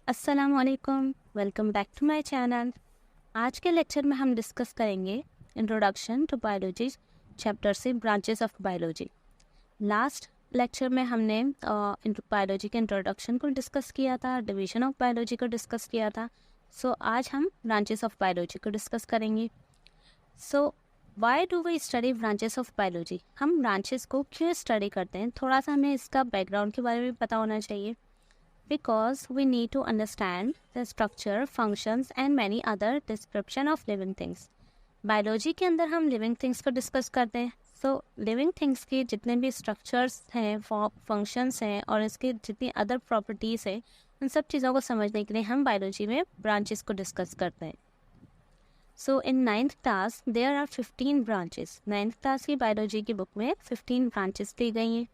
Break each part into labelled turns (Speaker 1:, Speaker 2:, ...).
Speaker 1: अस्सलामुअलैकुम, welcome back to my channel. आज के लेक्चर में हम डिस्कस करेंगे इंट्रोडक्शन टू बायोलॉजी चैप्टर से branches of biology. Last lecture में हमने बायोलॉजी के इंट्रोडक्शन को डिस्कस किया था, डिवीजन ऑफ बायोलॉजी को डिस्कस किया था। सो आज हम ब्रांचेस ऑफ बायोलॉजी को डिस्कस करेंगे। So why do we study branches of biology? हम ब्रांचेस को क्यों स्टडी करते हैं, थोड़ा सा हमें इसका बैकग्राउंड के बारे में पता होना चाहिए। Because we need to understand the structure, functions and many other description of living things. Biology के अंदर हम लिविंग थिंग्स को डिस्कस करते हैं। सो लिविंग थिंग्स के जितने भी स्ट्रक्चर्स हैं, फंक्शंस हैं और इसके जितनी अदर प्रॉपर्टीज़ हैं, उन सब चीज़ों को समझने के लिए हम बायोलॉजी में ब्रांचेस को डिस्कस करते हैं। So in 9th class there are 15 branches. 9th class की बायोलॉजी की बुक में 15 ब्रांचेस दी गई हैं।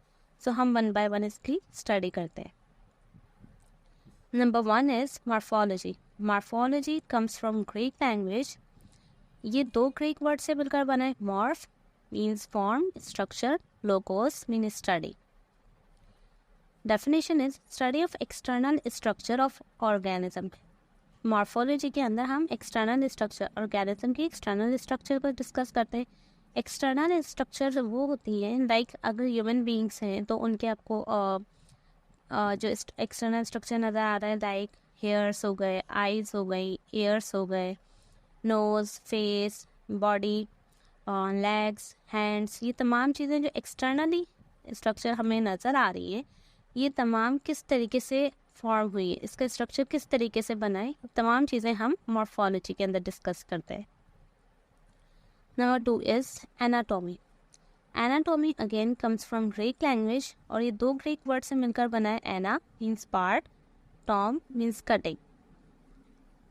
Speaker 1: सो हम वन बाय वन इसकी स्टडी करते हैं। Number 1 is morphology. Morphology comes from Greek language. ये दो ग्रीक वर्ड से मिलकर बना है। Morph means form, structure, logos means study. Definition is study of external structure of organism. Morphology के अंदर हम external structure, organism की external structure को डिस्कस करते हैं। एक्सटर्नल स्ट्रक्चर वो होती है लाइक अगर ह्यूमन बींग्स हैं तो उनके आपको जो एक्सटर्नल स्ट्रक्चर नज़र आ रहा है लाइक हेयर्स हो गए, आईज हो गई, ईयर्स हो गए, nose, face, body, legs, hands, ये तमाम चीज़ें जो एक्सटर्नली स्ट्रक्चर हमें नज़र आ रही है, ये तमाम किस तरीके से फॉर्म हुई है, इसका स्ट्रक्चर किस तरीके से बना है, तमाम चीज़ें हम मॉर्फोलॉजी के अंदर डिस्कस करते हैं। Number 2 is anatomy. Anatomy again comes from Greek language और ये दो ग्रीक वर्ड से मिलकर बना है। Ana means part, tom means cutting.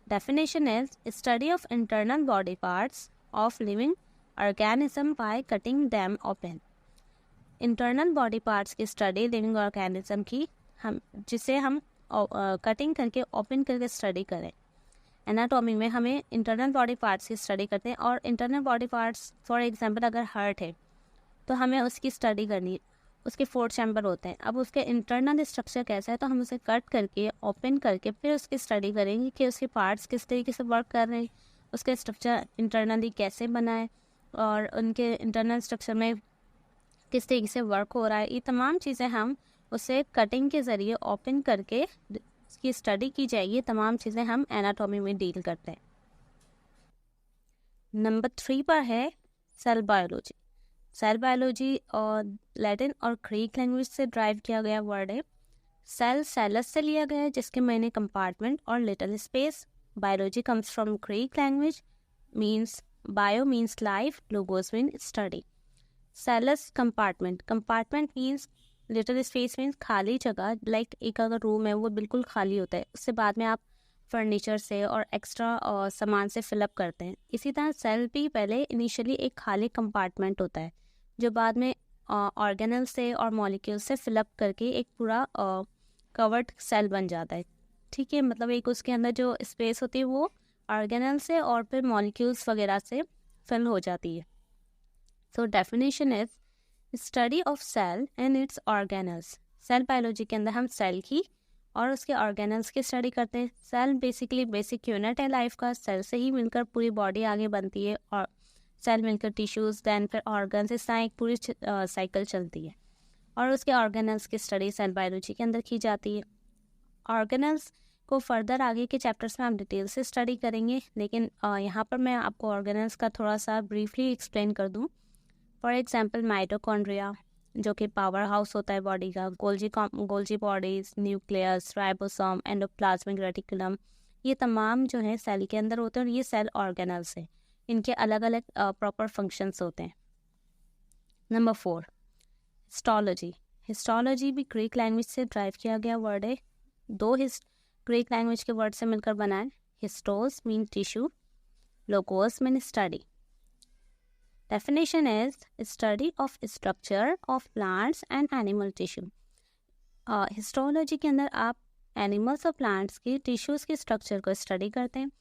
Speaker 1: Definition is study of internal body parts of living organism by cutting them open. Internal body parts की study living organism की जिसे हम कटिंग करके ओपन करके स्टडी करें। एनाटॉमी में हमें इंटरनल बॉडी पार्ट्स की स्टडी करते हैं और internal body parts for example अगर हार्ट है तो हमें उसकी स्टडी करनी है। उसके 4 चैम्बर होते हैं। अब उसके इंटरनल स्ट्रक्चर कैसा है तो हम उसे कट करके ओपन करके फिर उसकी स्टडी करेंगे कि उसके पार्ट्स किस तरीके से वर्क कर रहे हैं, उसके स्ट्रक्चर इंटरनली कैसे बना है और उनके इंटरनल स्ट्रक्चर में किस तरीके से वर्क हो रहा है। ये तमाम चीज़ें हम उसे कटिंग के ज़रिए ओपन करके इसकी स्टडी की जाएगी। ये तमाम चीज़ें हम एनाटॉमी में डील करते हैं। नंबर 3 पर है सेल बायोलॉजी। सेल बायोलॉजी और लैटिन और ग्रीक लैंग्वेज से ड्राइव किया गया वर्ड है। सेल सेलस से लिया गया है जिसके मायने कंपार्टमेंट और little space. Biology comes from Greek language, means bio means life, logos mean study. Cells compartment, compartment means little space means खाली जगह, लाइक एक अगर रूम है वो बिल्कुल खाली होता है, उससे बाद में आप फर्नीचर से और एक्स्ट्रा सामान से फिलअप करते हैं। इसी तरह सेल भी पहले इनिशियली एक खाली कंपार्टमेंट होता है जो बाद में ऑर्गेनल से और मॉलिक्यूल से फिलअप करके एक पूरा कवर्ड सेल बन जाता है। ठीक है, मतलब एक उसके अंदर जो स्पेस होती है वो ऑर्गेनल से और फिर मॉलिक्यूल्स वगैरह से फिल हो जाती है। So definition is study of cell and its organelles. Cell biology के अंदर हम सेल की और उसके ऑर्गेनल्स की स्टडी करते हैं। सेल बेसिकली बेसिक यूनिट है लाइफ का। सेल से ही मिलकर पूरी बॉडी आगे बनती है और सेल मिलकर टिश्यूज़, दैन फिर ऑर्गन्स, इस तरह एक पूरी साइकिल चलती है और उसके ऑर्गेनल्स की स्टडी सेल बायोलॉजी के अंदर की जाती है। ऑर्गेनल्स को फर्दर आगे के चैप्टर्स में हम डिटेल से स्टडी करेंगे, लेकिन यहाँ पर मैं आपको ऑर्गेनल्स का थोड़ा सा ब्रीफली एक्सप्लेन कर दूँ। फॉर एग्जाम्पल माइटोकॉन्ड्रिया जो कि पावर हाउस होता है बॉडी का, Golgi bodies, nucleus, ribosome, endoplasmic reticulum, ये तमाम जो है सेल के अंदर होते हैं और ये सेल ऑर्गेनल्स हैं। इनके अलग अलग प्रॉपर फंक्शंस होते हैं। Number 4 histology. हिस्टोलॉजी भी ग्रीक लैंग्वेज से ड्राइव किया गया वर्ड है। दो ग्रीक लैंग्वेज के वर्ड से मिलकर बना है। Histos mean tissue, logos mean study. Definition is study of structure of plants and animal tissue. Histology के अंदर आप एनिमल्स और प्लांट्स की टिश्यूज़ की स्ट्रक्चर को स्टडी करते हैं।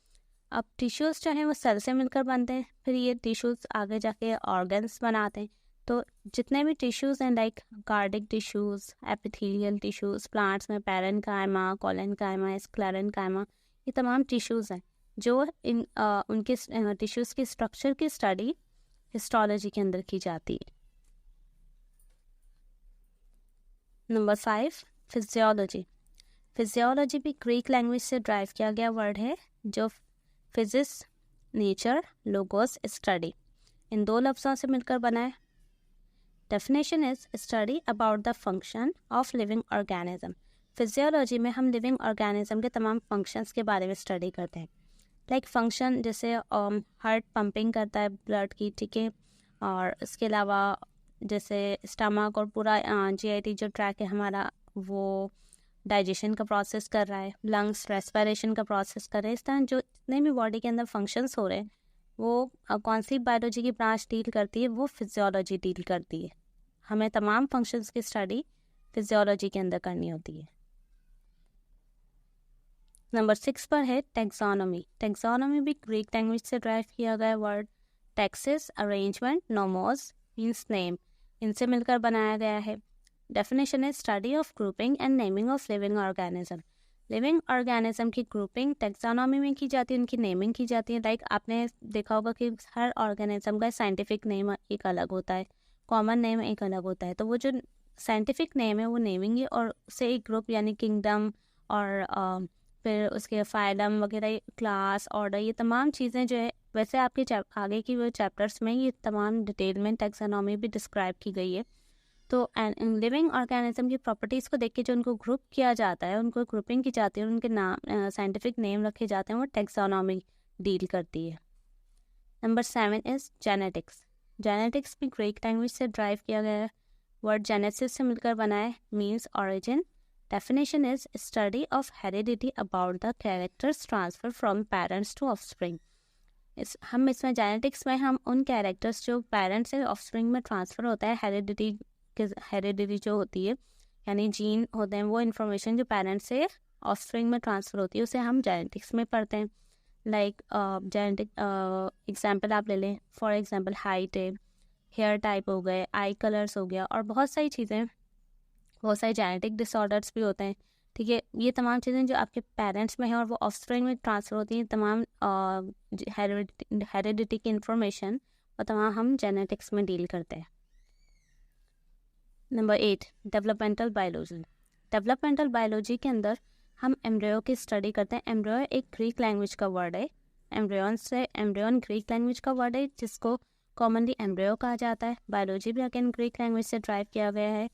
Speaker 1: अब टिश्यूज़ जो हैं वो सेल से मिलकर बनते हैं, फिर ये टिश्यूज़ आगे जाके ऑर्गन्स बनाते हैं। तो जितने भी टिश्यूज़ हैं like cardiac tissues, epithelial tissues, plants में पैरेन्काइमा, कोलेनकाइमा, स्क्लेरेन्काइमा, ये तमाम टिश्यूज़ हैं जो उनके टिश्यूज़ की स्ट्रक्चर की स्टडी हिस्टोलॉजी के अंदर की जाती है। Number 5, physiology. फिजियोलॉजी भी ग्रीक लैंग्वेज से ड्राइव किया गया वर्ड है जो फिजिक्स, नेचर, लोगोस, स्टडी, इन 2 लफ्ज़ों से मिलकर बना है। Definition is study about the function of living organism. Physiology में हम लिविंग ऑर्गेनिज्म के तमाम फंक्शंस के बारे में स्टडी करते हैं। लाइक फंक्शन जैसे हार्ट पंपिंग करता है ब्लड की, ठीक है, और इसके अलावा जैसे स्टमक और पूरा जीआईटी जो ट्रैक है हमारा वो डाइजेशन का प्रोसेस कर रहा है, लंग्स रेस्पिरेशन का प्रोसेस कर रहे हैं। इस तरह जो जितने भी बॉडी के अंदर फंक्शंस हो रहे हैं वो कौन सी बायोलॉजी की ब्रांच डील करती है, वो फिजियोलॉजी डील करती है। हमें तमाम फंक्शंस की स्टडी फिजियोलॉजी के अंदर करनी होती है। नंबर 6 पर है टेक्सोनॉमी। टेक्सोनॉमी भी ग्रीक लैंग्वेज से ड्राइव किया गया word. Texas, arrangement, nomos means name, इनसे मिलकर बनाया गया है। डेफिनेशन है study of grouping and naming of living organism. Living organism की ग्रुपिंग टेक्सोनॉमी में की जाती है, उनकी नेमिंग की जाती है। लाइक आपने देखा होगा कि हर ऑर्गेनिज्म का साइंटिफिक नेम एक अलग होता है, कॉमन नेम एक अलग होता है। तो वो जो साइंटिफिक नेम है वो नेमिंग है, और उससे एक ग्रुप यानी किंगडम और फिर उसके फाइलम वगैरह, क्लास, ऑर्डर, ये तमाम चीज़ें जो है, वैसे आपके आगे की वो चैप्टर्स में ये तमाम डिटेल में टेक्सोनॉमी भी डिस्क्राइब की गई है। तो लिविंग ऑर्गेनिज्म की प्रॉपर्टीज़ को देख के जो उनको ग्रुप किया जाता है, उनको ग्रुपिंग की जाती है, उनके नाम साइंटिफिक नेम रखे जाते हैं, वो टेक्सोनॉमी डील करती है। Number 7 is genetics. जेनेटिक्स भी ग्रीक लैंग्वेज से ड्राइव किया गया है। वर्ड जेनेसिस से मिलकर बना है, means origin. Definition is study of heredity about the characters transfer from parents to offspring. इसमें जेनेटिक्स में हम उन कैरेक्टर्स जो पेरेंट्स से ऑफस्प्रिंग में ट्रांसफ़र होता है, हेरिडिटी जो होती है यानी जीन होते हैं, वो इन्फॉर्मेशन जो पेरेंट्स से ऑफस्प्रिंग में ट्रांसफ़र होती है उसे हम जेनेटिक्स में पढ़ते हैं। लाइक जेनेटिक एग्जांपल आप ले लें, फॉर एग्जांपल हाइट है, हेयर टाइप हो गए, आई कलर्स हो गया, और बहुत सारी चीज़ें, बहुत सारे जेनेटिक डिसऑर्डर्स भी होते हैं, ठीक है। ये तमाम चीज़ें जो आपके पेरेंट्स में हैं और वो ऑफस्प्रिंग में ट्रांसफ़र होती हैं, तमाम हेरिडिटी की इंफॉर्मेशन और तमाम हम जेनेटिक्स में डील करते हैं। Number 8, developmental biology. Developmental biology के अंदर हम एम्ब्रियो की स्टडी करते हैं। एम्ब्रियो एक ग्रीक लैंग्वेज का वर्ड है। एम्ब्रियन ग्रीक लैंग्वेज का वर्ड है जिसको कॉमनली एम्ब्रियो कहा जाता है। बायोलॉजी भी अगेन ग्रीक लैंग्वेज से ड्राइव किया गया है।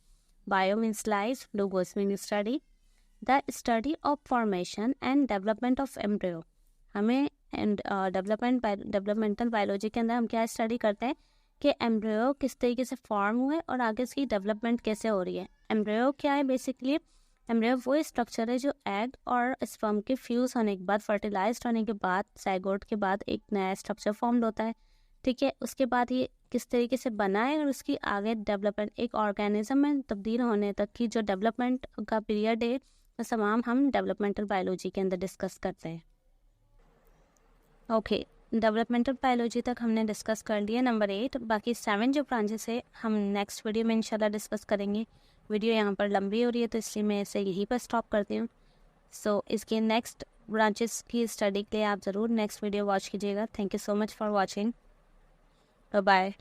Speaker 1: Bio means life, logos means study, the study of formation and development of embryo. हमें डेवलपमेंटल बायोलॉजी के अंदर हम क्या स्टडी करते हैं कि एम्ब्रियो किस तरीके से फॉर्म हुए और आगे इसकी डेवलपमेंट कैसे हो रही है। एम्ब्रियो क्या है, बेसिकली एम्ब्रियो वो स्ट्रक्चर है जो एग और स्पर्म के फ्यूज़ होने के बाद, फर्टिलाइज्ड होने के बाद, साइगोट के बाद एक नया स्ट्रक्चर फॉर्म होता है, ठीक है। उसके बाद ये किस तरीके से बना है और उसकी आगे डेवलपमेंट, एक ऑर्गेनिज्म में तब्दील होने तक की जो डेवलपमेंट का पीरियड है, वो तमाम हम डेवलपमेंटल बायोलॉजी के अंदर डिस्कस करते हैं। ओके, डेवलपमेंटल बायोलॉजी तक हमने डिस्कस कर लिया। नंबर 8, बाकी 7 जो ब्रांचेस है हम नेक्स्ट वीडियो में इंशाल्लाह डिस्कस करेंगे। वीडियो यहाँ पर लंबी हो रही है तो इसलिए मैं इसे यहीं पर स्टॉप करती हूँ। सो इसके नेक्स्ट ब्रांचेस की स्टडी के लिए आप ज़रूर नेक्स्ट वीडियो वॉच कीजिएगा। Thank you so much for watching. Bye.